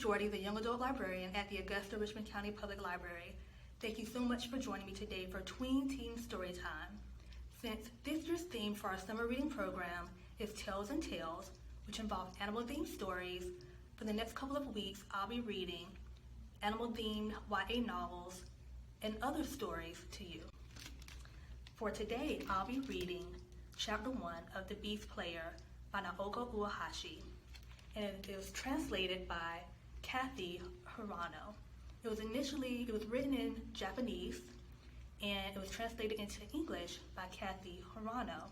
Jordi, the Young Adult Librarian at the Augusta-Richmond County Public Library. Thank you so much for joining me today for Tween Teen Storytime. Since this year's theme for our summer reading program is Tales and Tales, which involves animal-themed stories, for the next couple of weeks I'll be reading animal-themed YA novels and other stories to you. For today, I'll be reading Chapter 1 of The Beast Player by Nahoko Uehashi, and it was translated by Kathy Hirano. It was written in Japanese, and it was translated into English by Kathy Hirano.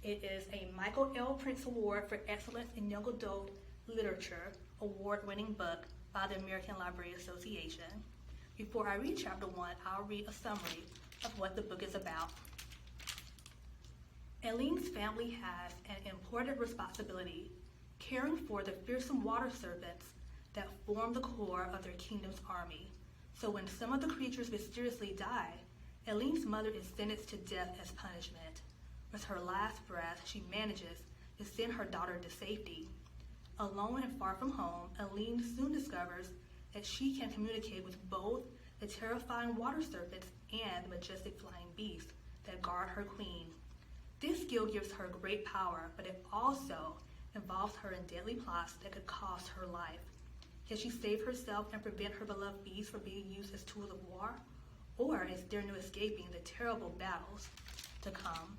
It is a Michael L. Prince Award for Excellence in Young Adult Literature award-winning book by the American Library Association. Before I read Chapter 1, I'll read a summary of what the book is about. Eileen's family has an important responsibility, caring for the fearsome water serpents that form the core of their kingdom's army. So when some of the creatures mysteriously die, Eileen's mother is sentenced to death as punishment. With her last breath, she manages to send her daughter to safety. Alone and far from home, Eileen soon discovers that she can communicate with both the terrifying water serpents and the majestic flying beasts that guard her queen. This skill gives her great power, but it also involves her in deadly plots that could cost her life. Can she save herself and prevent her beloved beasts from being used as tools of war? Or is there no escaping the terrible battles to come?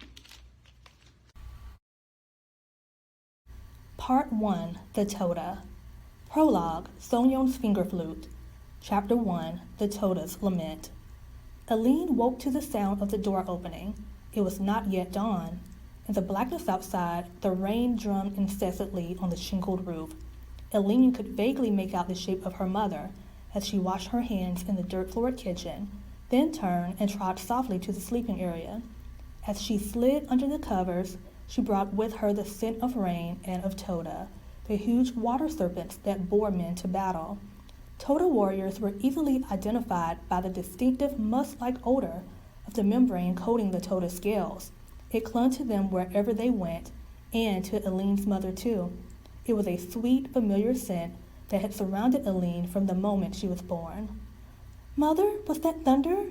Part 1, The Tota. Prologue, Sonyeon's Finger Flute. Chapter 1, The Tota's Lament. Eileen woke to the sound of the door opening. It was not yet dawn. In the blackness outside, the rain drummed incessantly on the shingled roof. Eileen could vaguely make out the shape of her mother as she washed her hands in the dirt-floored kitchen, then turned and trotted softly to the sleeping area. As she slid under the covers, she brought with her the scent of rain and of Tota, the huge water serpents that bore men to battle. Tota warriors were easily identified by the distinctive musk-like odor of the membrane coating the Tota scales. It clung to them wherever they went, and to Eileen's mother too. It was a sweet, familiar scent that had surrounded Eileen from the moment she was born. "Mother, was that thunder?"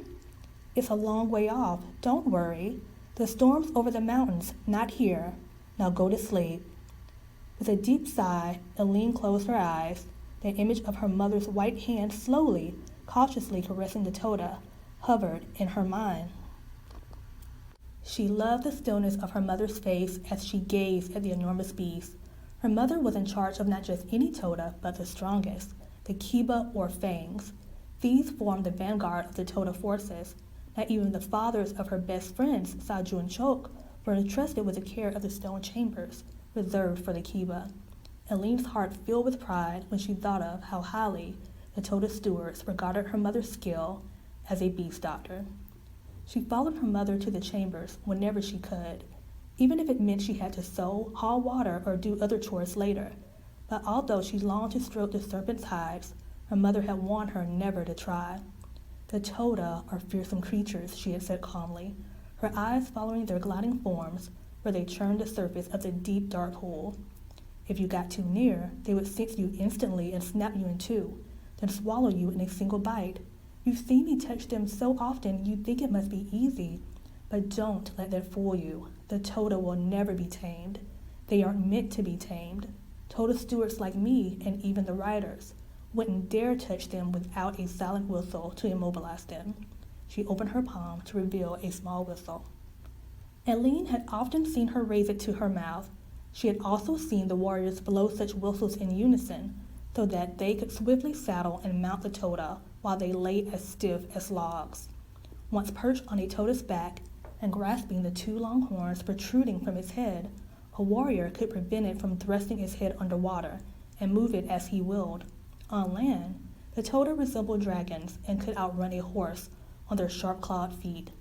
"It's a long way off. Don't worry. The storm's over the mountains, not here. Now go to sleep." With a deep sigh, Eileen closed her eyes. The image of her mother's white hand slowly, cautiously caressing the Tota hovered in her mind. She loved the stillness of her mother's face as she gazed at the enormous beast. Her mother was in charge of not just any Tota, but the strongest, the Kiba or Fangs. These formed the vanguard of the Tota forces. Not even the fathers of her best friends, Saju and Chok, were entrusted with the care of the stone chambers, reserved for the Kiba. Eileen's heart filled with pride when she thought of how highly the Tota stewards regarded her mother's skill as a beast doctor. She followed her mother to the chambers whenever she could, even if it meant she had to sew, haul water, or do other chores later. But although she longed to stroke the serpent's hides, her mother had warned her never to try. "The Tota are fearsome creatures," she had said calmly, her eyes following their gliding forms where they churned the surface of the deep, dark pool. "If you got too near, they would sink you instantly and snap you in two, then swallow you in a single bite. You've seen me touch them so often you'd think it must be easy. But don't let that fool you. The Tota will never be tamed. They aren't meant to be tamed. Tota stewards like me, and even the riders, wouldn't dare touch them without a silent whistle to immobilize them." She opened her palm to reveal a small whistle. Eileen had often seen her raise it to her mouth. She had also seen the warriors blow such whistles in unison, so that they could swiftly saddle and mount the Tota while they lay as stiff as logs. Once perched on a Tota's back and grasping the two long horns protruding from its head, a warrior could prevent it from thrusting its head underwater and move it as he willed. On land, the Tota resembled dragons and could outrun a horse on their sharp-clawed feet.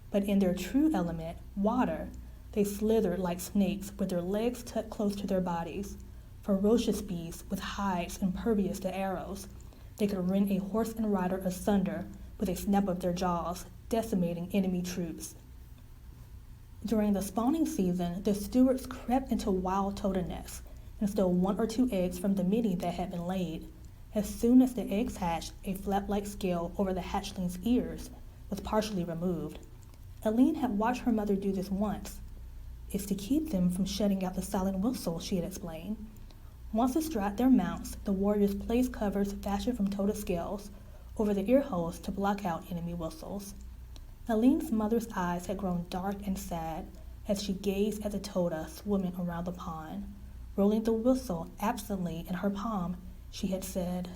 But in their true element, water, they slithered like snakes with their legs tucked close to their bodies. Ferocious beasts with hides impervious to arrows. They could rend a horse and rider asunder with a snap of their jaws, decimating enemy troops. During the spawning season, the stewards crept into wild Tota nests and stole one or two eggs from the many that had been laid. As soon as the eggs hatched, a flap-like scale over the hatchling's ears was partially removed. Aline had watched her mother do this once. "It's to keep them from shutting out the silent whistle," she had explained. Once astride their mounts, the warriors placed covers fashioned from Tota scales over the ear holes to block out enemy whistles. Aline's mother's eyes had grown dark and sad as she gazed at the Tota swimming around the pond. Rolling the whistle absently in her palm, she had said,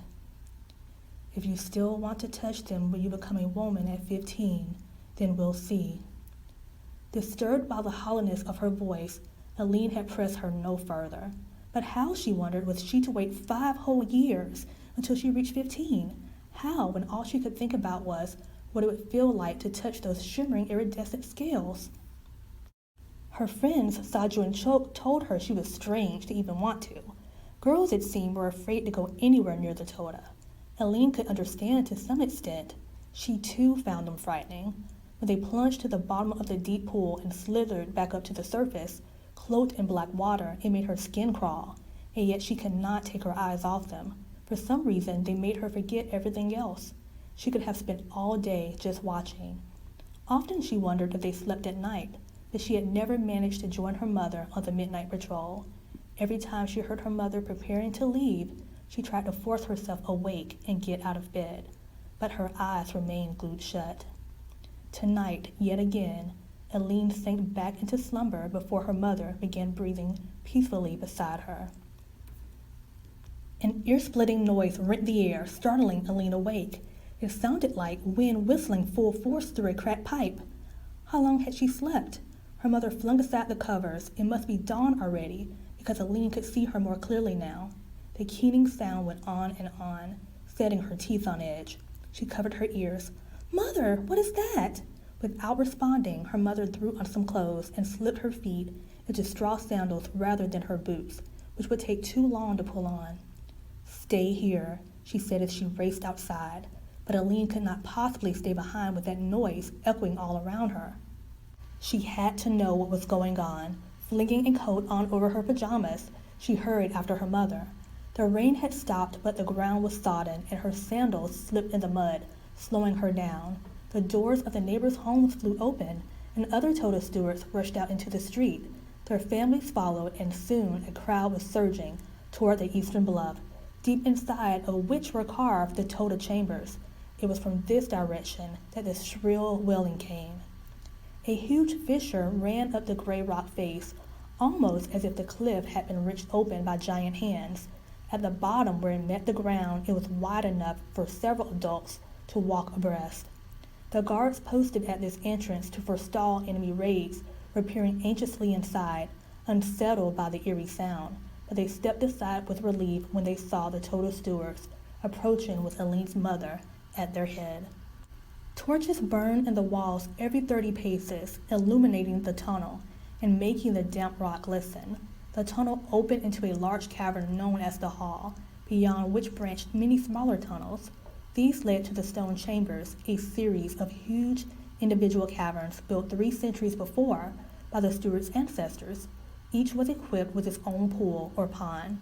"If you still want to touch them when you become a woman at 15, then we'll see." Disturbed by the hollowness of her voice, Aline had pressed her no further. But how, she wondered, was she to wait 5 whole years until she reached 15? How, when all she could think about was what it would feel like to touch those shimmering iridescent scales? Her friends, Saju and Choke, told her she was strange to even want to. Girls, it seemed, were afraid to go anywhere near the Tota. Aline could understand to some extent. She too found them frightening. When they plunged to the bottom of the deep pool and slithered back up to the surface, cloaked in black water, it made her skin crawl, and yet she could not take her eyes off them. For some reason, they made her forget everything else. She could have spent all day just watching. Often she wondered if they slept at night, but she had never managed to join her mother on the midnight patrol. Every time she heard her mother preparing to leave, she tried to force herself awake and get out of bed, but her eyes remained glued shut. Tonight, yet again, Aline sank back into slumber before her mother began breathing peacefully beside her. An ear-splitting noise rent the air, startling Aline awake. It sounded like wind whistling full force through a cracked pipe. How long had she slept? Her mother flung aside the covers. It must be dawn already, because Aline could see her more clearly now. The keening sound went on, setting her teeth on edge. She covered her ears. "Mother, what is that?" Without responding, her mother threw on some clothes and slipped her feet into straw sandals rather than her boots, which would take too long to pull on. "Stay here," she said as she raced outside, but Aline could not possibly stay behind with that noise echoing all around her. She had to know what was going on. Flinging a coat on over her pajamas, she hurried after her mother. The rain had stopped, but the ground was sodden, and her sandals slipped in the mud, slowing her down. The doors of the neighbors' homes flew open, and other Tota stewards rushed out into the street. Their families followed, and soon a crowd was surging toward the eastern bluff, deep inside of which were carved the Tota chambers. It was from this direction that the shrill wailing came. A huge fissure ran up the gray rock face, almost as if the cliff had been wrenched open by giant hands. At the bottom, where it met the ground, it was wide enough for several adults to walk abreast. The guards posted at this entrance to forestall enemy raids were peering anxiously inside, unsettled by the eerie sound, but they stepped aside with relief when they saw the Tota stewards approaching with Aline's mother at their head. Torches burned in the walls every 30 paces, illuminating the tunnel and making the damp rock glisten. The tunnel opened into a large cavern known as the Hall, beyond which branched many smaller tunnels. These led to the stone chambers, a series of huge individual caverns built 3 centuries before by the stewards' ancestors. Each was equipped with its own pool or pond.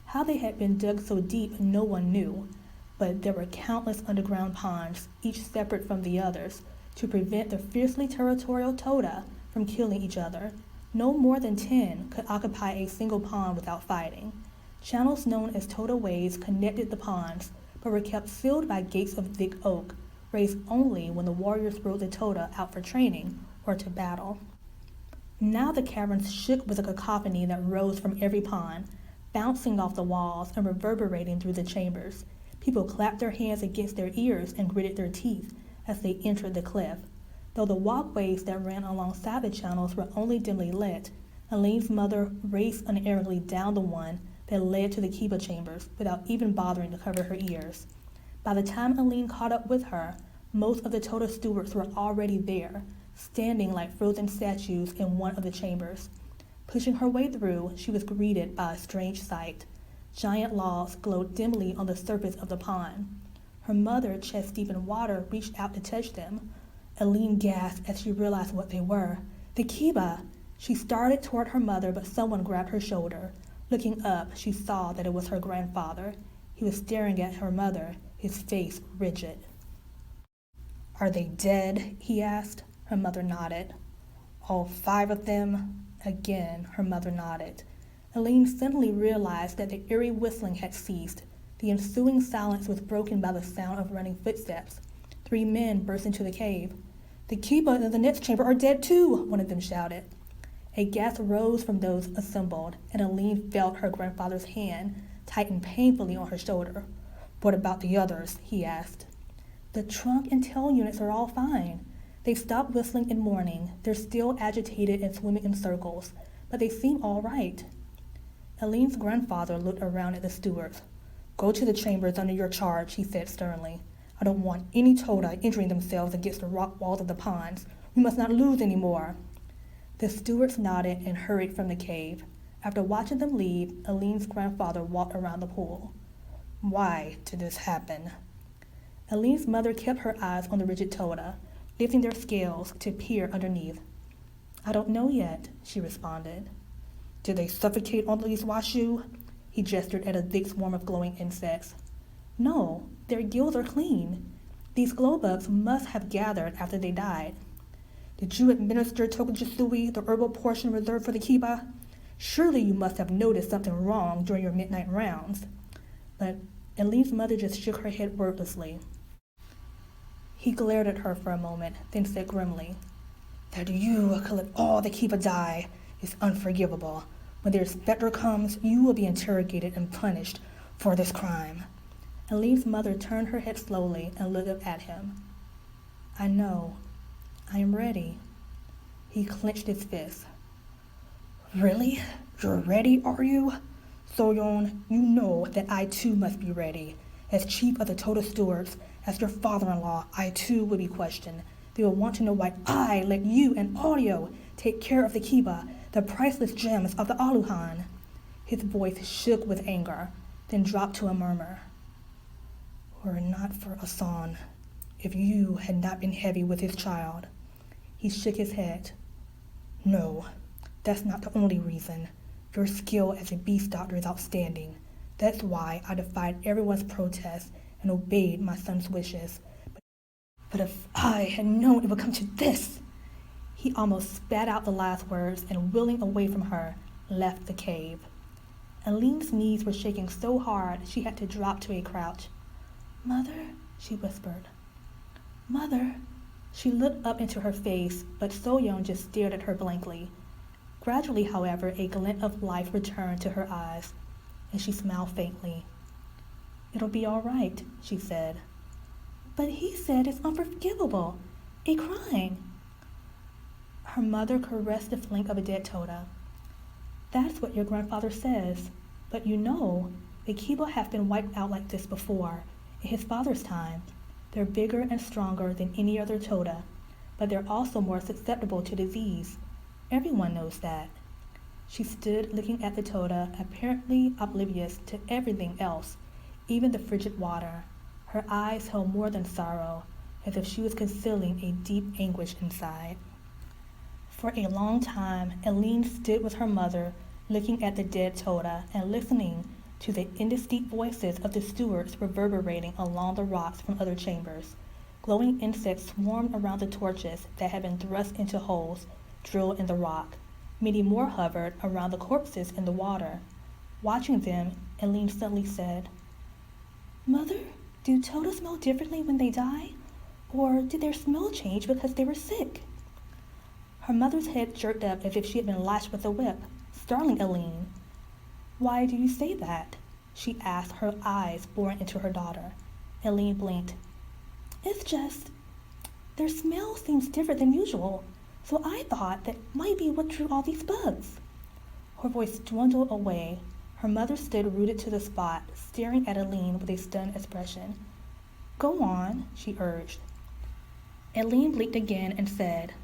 How they had been dug so deep no one knew, but there were countless underground ponds, each separate from the others, to prevent the fiercely territorial Tota from killing each other. No more than 10 could occupy a single pond without fighting. Channels known as Tota ways connected the ponds, but were kept sealed by gates of thick oak, raised only when the warriors rode the Tota out for training or to battle. Now the caverns shook with a cacophony that rose from every pond, bouncing off the walls and reverberating through the chambers. People clapped their hands against their ears and gritted their teeth as they entered the cliff. Though the walkways that ran alongside the channels were only dimly lit, Aline's mother raced unerringly down the one that led to the Kiba chambers without even bothering to cover her ears. By the time Aline caught up with her, most of the Tota stewards were already there, standing like frozen statues in one of the chambers. Pushing her way through, she was greeted by a strange sight. Giant logs glowed dimly on the surface of the pond. Her mother, chest deep in water, reached out to touch them. Aline gasped as she realized what they were. The Kiba! She started toward her mother, but someone grabbed her shoulder. Looking up, she saw that it was her grandfather. He was staring at her mother, his face rigid. "Are they dead?" he asked. Her mother nodded. "All 5 of them?" Again, her mother nodded. Aline suddenly realized that the eerie whistling had ceased. The ensuing silence was broken by the sound of running footsteps. 3 men burst into the cave. "The keeper and the next chamber are dead too," one of them shouted. A gasp rose from those assembled, and Aline felt her grandfather's hand tighten painfully on her shoulder. "What about the others?" he asked. "The trunk and tail units are all fine. They've stopped whistling and mourning. They're still agitated and swimming in circles, but they seem all right." Aline's grandfather looked around at the stewards. "Go to the chambers under your charge," he said sternly. "I don't want any Tota injuring themselves against the rock walls of the ponds. We must not lose any more." The stewards nodded and hurried from the cave. After watching them leave, Aline's grandfather walked around the pool. "Why did this happen?" Aline's mother kept her eyes on the rigid Tota, lifting their scales to peer underneath. "I don't know yet," she responded. "Did they suffocate on these washu?" He gestured at a thick swarm of glowing insects. "No, their gills are clean. These glowbugs must have gathered after they died." "Did you administer tokujisui, the herbal portion reserved for the kiba? Surely you must have noticed something wrong during your midnight rounds." But Aline's mother just shook her head wordlessly. He glared at her for a moment, then said grimly, "That you could let all the kiba die is unforgivable. When their specter comes, you will be interrogated and punished for this crime." Aline's mother turned her head slowly and looked up at him. "I know. I am ready." He clenched his fist. "Really? You're ready, are you? Soyeon, you know that I too must be ready. As chief of the Tota stewards, as your father-in-law, I too will be questioned. They will want to know why I let you and Audio take care of the kiba, the priceless gems of the Aluhan." His voice shook with anger, then dropped to a murmur. "Were it not for Asan, if you had not been heavy with his child." He shook his head. "No, that's not the only reason. Your skill as a beast doctor is outstanding. That's why I defied everyone's protests and obeyed my son's wishes. But if I had known it would come to this..." He almost spat out the last words and, wheeling away from her, left the cave. Aline's knees were shaking so hard she had to drop to a crouch. "Mother," she whispered. "Mother." She looked up into her face, but Soyeon just stared at her blankly. Gradually, however, a glint of life returned to her eyes, and she smiled faintly. "It'll be all right," she said. "But he said it's unforgivable. A crime." Her mother caressed the flank of a dead Tota. "That's what your grandfather says. But you know, the kiba have been wiped out like this before, in his father's time. They're bigger and stronger than any other Tota, but they're also more susceptible to disease. Everyone knows that." She stood looking at the Tota, apparently oblivious to everything else, even the frigid water. Her eyes held more than sorrow, as if she was concealing a deep anguish inside. For a long time, Aline stood with her mother, looking at the dead Tota and listening to the indistinct voices of the stewards reverberating along the rocks from other chambers. Glowing insects swarmed around the torches that had been thrust into holes drilled in the rock. Many more hovered around the corpses in the water. Watching them, Aline suddenly said, "Mother, do Tota smell differently when they die? Or did their smell change because they were sick?" Her mother's head jerked up as if she had been lashed with a whip, startling Aline. "Why do you say that?" she asked, her eyes boring into her daughter. Aline blinked. "It's just, their smell seems different than usual, so I thought that might be what drew all these bugs." Her voice dwindled away. Her mother stood rooted to the spot, staring at Aline with a stunned expression. "Go on," she urged. Aline blinked again and said,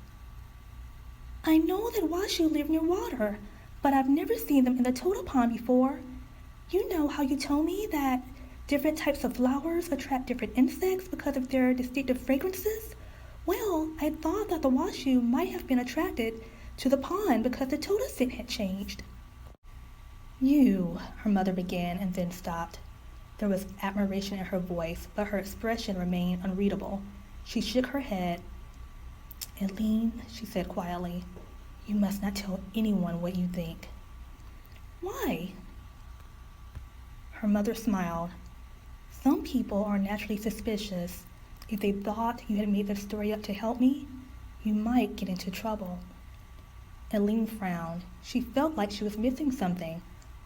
"I know that washu live near water, but I've never seen them in the Tota pond before. You know how you told me that different types of flowers attract different insects because of their distinctive fragrances? Well, I thought that the washu might have been attracted to the pond because the Tota scent had changed." "You," her mother began and then stopped. There was admiration in her voice, but her expression remained unreadable. She shook her head. "Eileen," she said quietly, "you must not tell anyone what you think." "Why?" Her mother smiled. "Some people are naturally suspicious. If they thought you had made the story up to help me, you might get into trouble." Eileen frowned. She felt like she was missing something.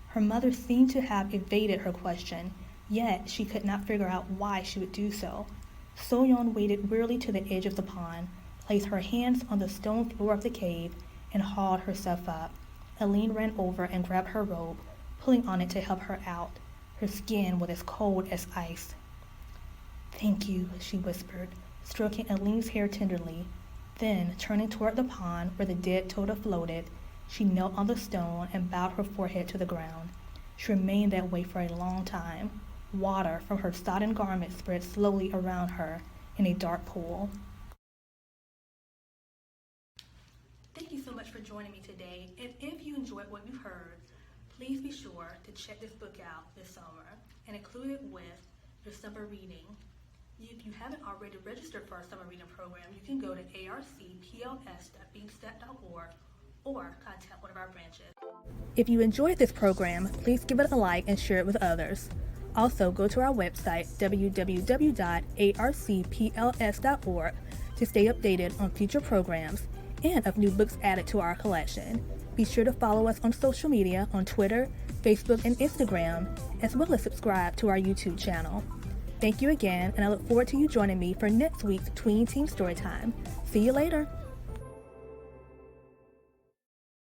Her mother seemed to have evaded her question, yet she could not figure out why she would do so. So-yeon waded wearily to the edge of the pond, placed her hands on the stone floor of the cave, and hauled herself up. Eileen ran over and grabbed her robe, pulling on it to help her out. Her skin was as cold as ice. "Thank you," she whispered, stroking Eileen's hair tenderly. Then, turning toward the pond where the dead Tota floated, she knelt on the stone and bowed her forehead to the ground. She remained that way for a long time. Water from her sodden garment spread slowly around her in a dark pool. Thank you so much for joining me today, and if you enjoyed what you heard, please be sure to check this book out this summer and include it with your summer reading. If you haven't already registered for our summer reading program, you can go to arcpls.beamstat.org or contact one of our branches. If you enjoyed this program, please give it a like and share it with others. Also, go to our website, www.arcpls.org, to stay updated on future programs and of new books added to our collection. Be sure to follow us on social media on Twitter, Facebook, and Instagram, as well as subscribe to our YouTube channel. Thank you again, and I look forward to you joining me for next week's Tween Team Storytime. See you later.